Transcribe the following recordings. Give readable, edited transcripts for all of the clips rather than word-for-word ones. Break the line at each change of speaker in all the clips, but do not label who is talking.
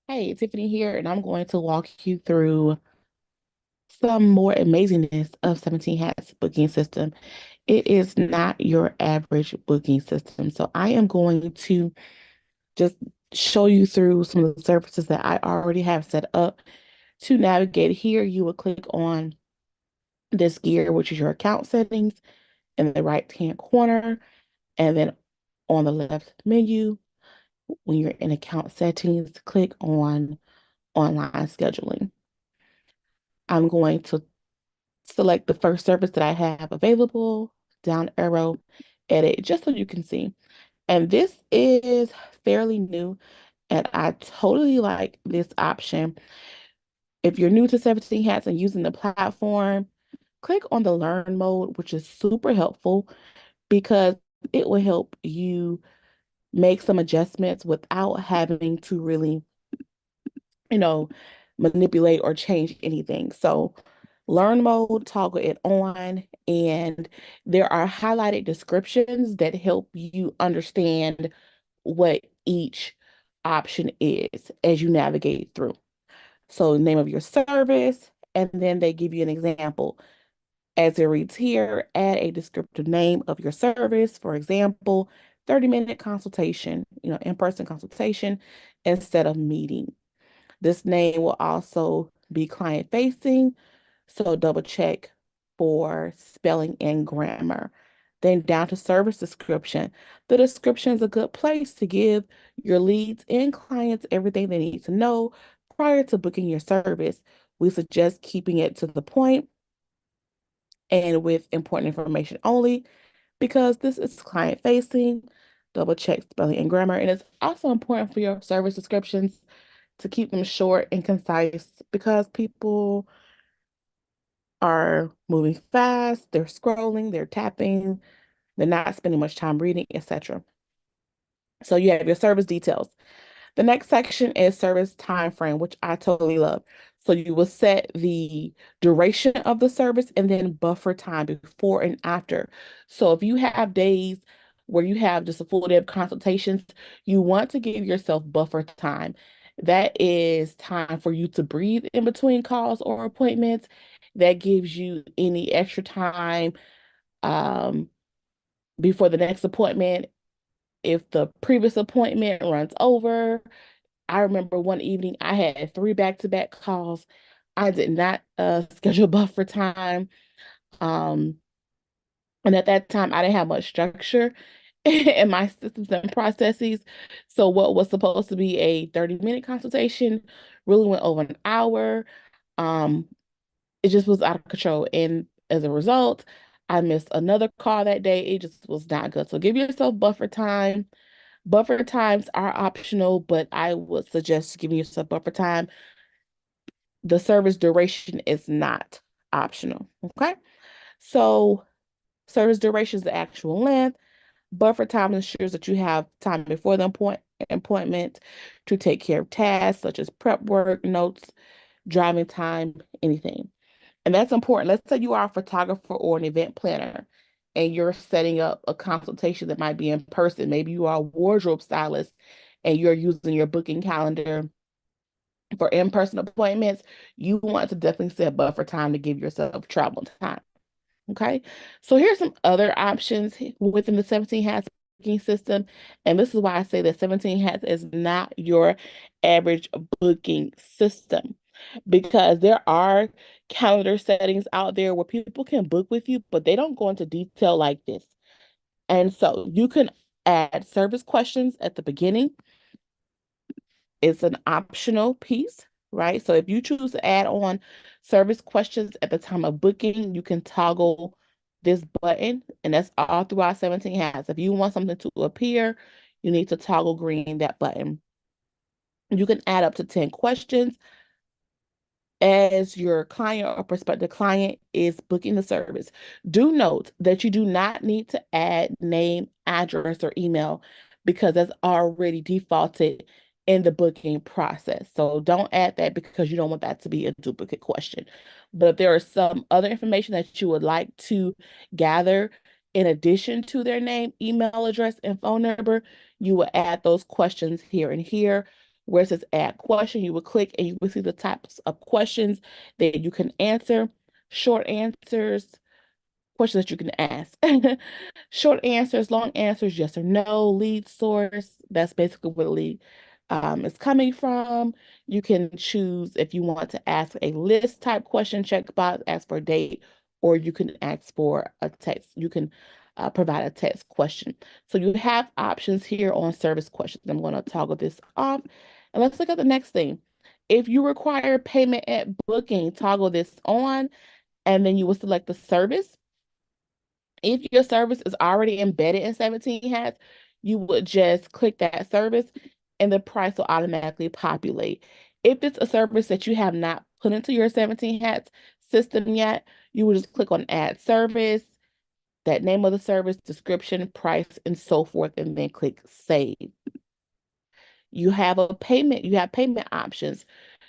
Hey, Tiffany here, and I'm going to walk you through some more amazingness of 17 Hats booking system. It is not your average booking system. So I am going to just show you through some of the services that I already have set up to navigate here. You will click on this gear, which is your account settings in the right-hand corner, and then on the left menu, when you're in account settings, click on online scheduling. I'm going to select the first service that I have available, down arrow, edit, just so you can see. And this is fairly new, and I totally like this option. If you're new to 17 Hats and using the platform, click on the learn mode, which is super helpful because it will help you make some adjustments without having to really you know, manipulate or change anything. So learn mode, toggle it on, and there are highlighted descriptions that help you understand what each option is as you navigate through. So name of your service, and then they give you an example. As it reads here, add a descriptive name of your service. For example, 30-minute consultation, in-person consultation instead of meeting. This name will also be client facing, so double check for spelling and grammar. Then down to service description. The description is a good place to give your leads and clients everything they need to know prior to booking your service. We suggest keeping it to the point and with important information only because this is client facing. Double check spelling and grammar. And it's also important for your service descriptions to keep them short and concise because people are moving fast, they're scrolling, they're tapping, they're not spending much time reading, etc. So you have your service details. The next section is service time frame, which I totally love. So you will set the duration of the service and then buffer time before and after. So if you have days where you have just a full day of consultations, you want to give yourself buffer time. That is time for you to breathe in between calls or appointments. That gives you any extra time um, before the next appointment. If the previous appointment runs over, I remember one evening I had three back-to-back calls. I did not schedule buffer time. Um, and at that time, I didn't have much structure in my systems and processes. So what was supposed to be a 30-minute consultation really went over an hour. Um, it just was out of control. And as a result, I missed another call that day. It just was not good. So give yourself buffer time. Buffer times are optional, but I would suggest giving yourself buffer time. The service duration is not optional. Okay. So service duration is the actual length. Buffer time ensures that you have time before the appointment to take care of tasks such as prep work, notes, driving time, anything. And that's important. Let's say you are a photographer or an event planner and you're setting up a consultation that might be in person. Maybe you are a wardrobe stylist and you're using your booking calendar for in-person appointments. You want to definitely set buffer time to give yourself travel time. Okay. So here's some other options within the 17 Hats booking system. And this is why I say that 17 Hats is not your average booking system because there are calendar settings out there where people can book with you, but they don't go into detail like this. And so you can add service questions at the beginning. It's an optional piece, right? So if you choose to add on service questions at the time of booking, you can toggle this button, and that's all throughout 17 Hats. If you want something to appear, you need to toggle green that button. You can add up to 10 questions as your client or prospective client is booking the service. Do note that you do not need to add name, address, or email because that's already defaulted in the booking process. So don't add that because you don't want that to be a duplicate question. But if there is some other information that you would like to gather in addition to their name, email address, and phone number, you will add those questions here and here. where it says add question, you will click and you will see the types of questions that you can answer, short answers, questions that you can ask. Short answers, long answers, yes or no, lead source. That's basically where the lead is coming from. You can choose if you want to ask a list type question, checkbox, ask for a date, or you can ask for a text. You can provide a text question. So you have options here on service questions. I'm going to toggle this off. And let's look at the next thing. If you require payment at booking, toggle this on, and then you will select the service. If your service is already embedded in 17 Hats, you would just click that service and the price will automatically populate. If it's a service that you have not put into your 17 Hats system yet, you will just click on add service, that name of the service, description, price, and so forth, and then click save. You have payment options.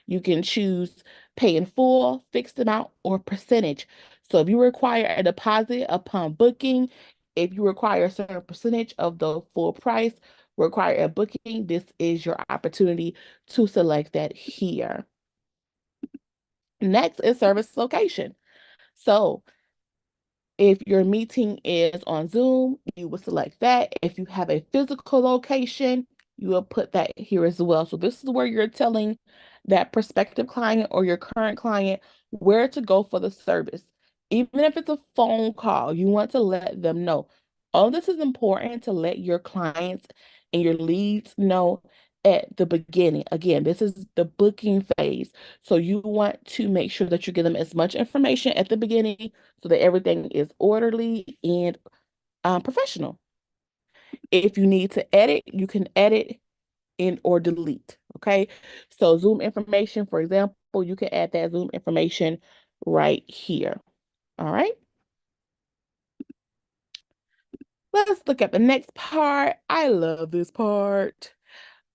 You can choose pay in full, fixed amount, or percentage. So if you require a deposit upon booking, if you require a certain percentage of the full price, require a booking, this is your opportunity to select that here. Next is service location. So if your meeting is on Zoom, you will select that. If you have a physical location, you will put that here as well. So this is where you're telling that prospective client or your current client where to go for the service. Even if it's a phone call, you want to let them know. All this is important to let your clients and your leads know at the beginning. Again, this is the booking phase. So you want to make sure that you give them as much information at the beginning so that everything is orderly and professional. If you need to edit, you can edit in or delete. Okay. So Zoom information, for example, you can add that Zoom information right here. All right. Let's look at the next part. I love this part.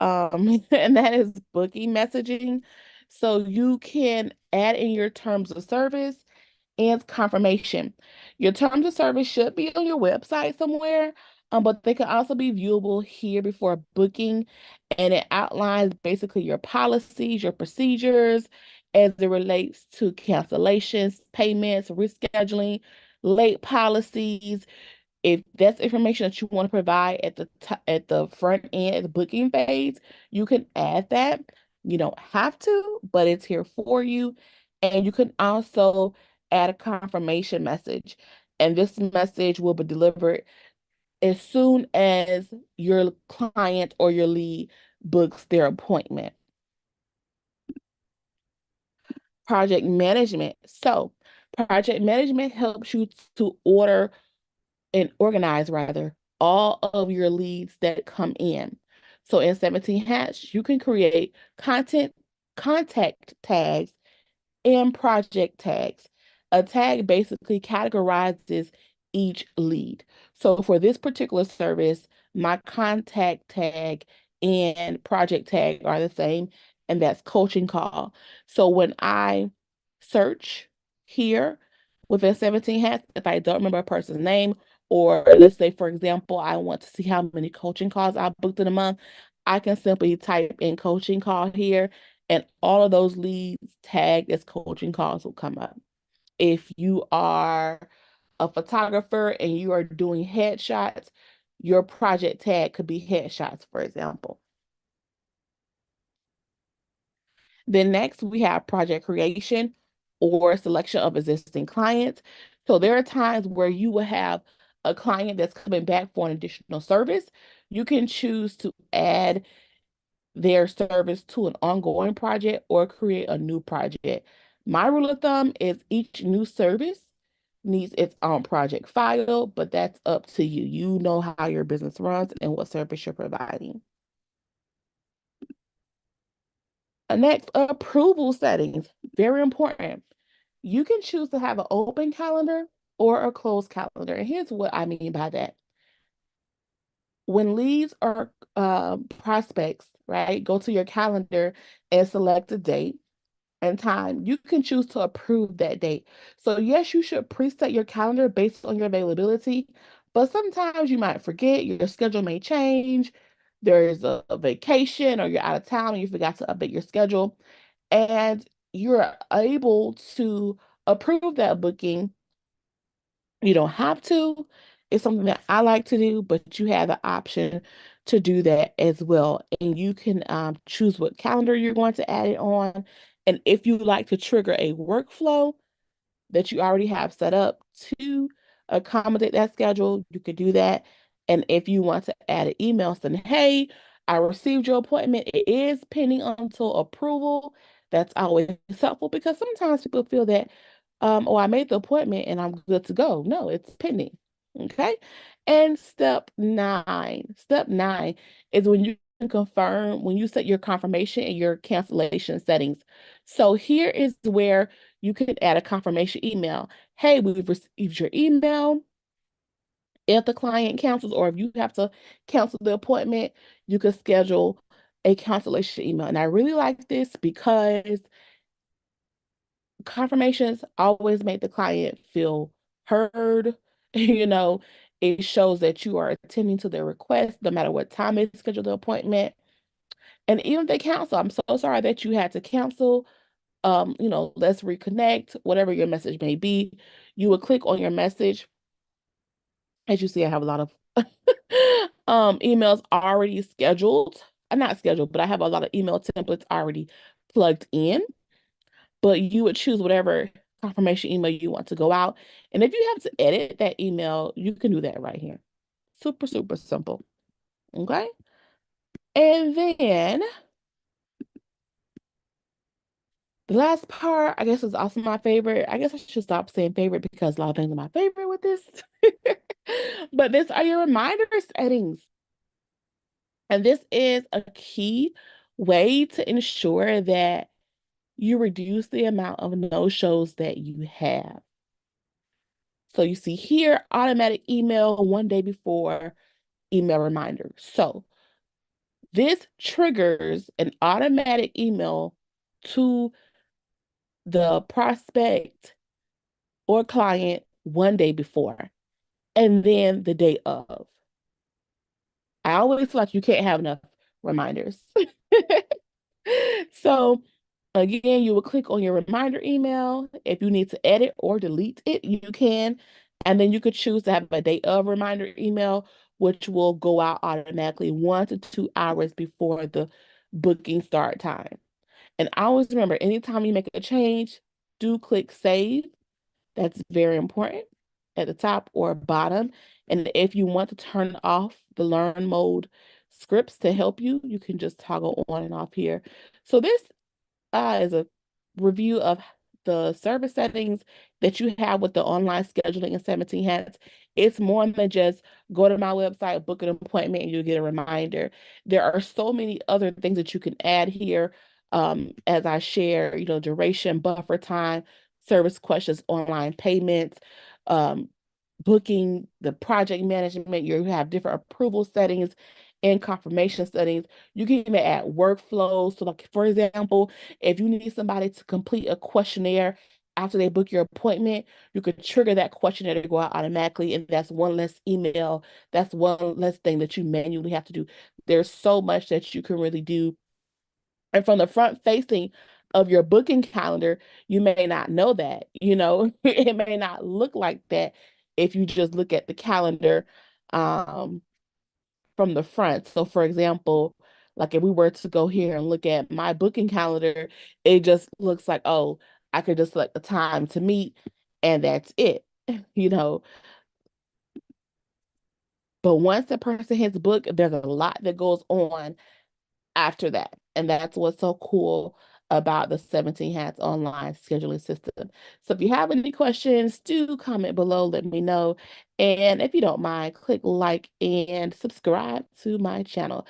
And that is booking messaging. So you can add in your terms of service and confirmation. Your terms of service should be on your website somewhere, but they can also be viewable here before booking, and it outlines basically your policies, your procedures as it relates to cancellations, payments, rescheduling, late policies. If that's information that you want to provide at the front end at the booking phase, you can add that. You don't have to, but it's here for you. And you can also add a confirmation message. And this message will be delivered as soon as your client or your lead books their appointment. Project management. So, project management helps you to order and organize rather all of your leads that come in. So in 17 Hats, you can create contact tags and project tags. A tag basically categorizes each lead. So for this particular service, my contact tag and project tag are the same, and that's coaching call. So when I search here within 17 Hats, if I don't remember a person's name, or let's say, for example, I want to see how many coaching calls I booked in a month, I can simply type in coaching call here and all of those leads tagged as coaching calls will come up. If you are a photographer and you are doing headshots, your project tag could be headshots, for example. Then next, we have project creation or selection of existing clients. So there are times where you will have a client that's coming back for an additional service. You can choose to add their service to an ongoing project or create a new project. My rule of thumb is each new service needs its own project file, but that's up to you. You know how your business runs and what service you're providing. Next, approval settings. Very important. You can choose to have an open calendar or a closed calendar. And here's what I mean by that. When leads are prospects, right, go to your calendar and select a date and time. You can choose to approve that date. So yes, you should preset your calendar based on your availability, but sometimes you might forget, your schedule may change. there's a vacation or you're out of town and you forgot to update your schedule, and you're able to approve that booking. You don't have to. It's something that I like to do, but you have the option to do that as well. And you can choose what calendar you're going to add it on. And if you like to trigger a workflow that you already have set up to accommodate that schedule, you could do that. And if you want to add an email saying, hey, I received your appointment, it is pending until approval. That's always helpful because sometimes people feel that, oh, I made the appointment and I'm good to go. No, it's pending. Okay. And step nine is when you can confirm, when you set your confirmation and your cancellation settings. So here is where you can add a confirmation email. Hey, we've received your email. If the client cancels or if you have to cancel the appointment, you could schedule a cancellation email. And I really like this because confirmations always make the client feel heard. You know, it shows that you are attending to their request, no matter what time they schedule the appointment. And even if they cancel, I'm so sorry that you had to cancel. Let's reconnect, whatever your message may be. You would click on your message. As you see, I have a lot of emails already scheduled. Not scheduled, but I have a lot of email templates already plugged in. But you would choose whatever confirmation email you want to go out. And if you have to edit that email, you can do that right here. Super, super simple. Okay. And then the last part, I guess, is also my favorite. I guess I should stop saying favorite because a lot of things are my favorite with this. But this are your reminder settings. And this is a key way to ensure that you reduce the amount of no-shows that you have. So you see here, automatic email 1 day before, email reminder. So this triggers an automatic email to the prospect or client 1 day before, and then the day of. I always feel like you can't have enough reminders. So again, you will click on your reminder email. If you need to edit or delete it, you can. And then you could choose to have a day of reminder email, which will go out automatically 1 to 2 hours before the booking start time. And always remember, anytime you make a change, do click save. That's very important at the top or bottom. And if you want to turn off the learn mode scripts to help you, you can just toggle on and off here. So this is a review of the service settings that you have with the online scheduling in 17 Hats. It's more than just go to my website, book an appointment, and you'll get a reminder. There are so many other things that you can add here. As I share, duration, buffer time, service questions, online payments, um, booking, the project management. You have different approval settings and confirmation settings. You can even add workflows. So, like, for example, if you need somebody to complete a questionnaire after they book your appointment, you could trigger that questionnaire to go out automatically. And that's one less email. That's one less thing that you manually have to do. There's so much that you can really do. And from the front facing of your booking calendar, you may not know that, it may not look like that if you just look at the calendar um, from the front. So for example, like if we were to go here and look at my booking calendar, it just looks like, oh, I could just select the time to meet and that's it, you know. But once the person hits book, there's a lot that goes on after that. And that's what's so cool about the 17 Hats online scheduling system. So if you have any questions, do comment below, let me know. And if you don't mind, click like and subscribe to my channel.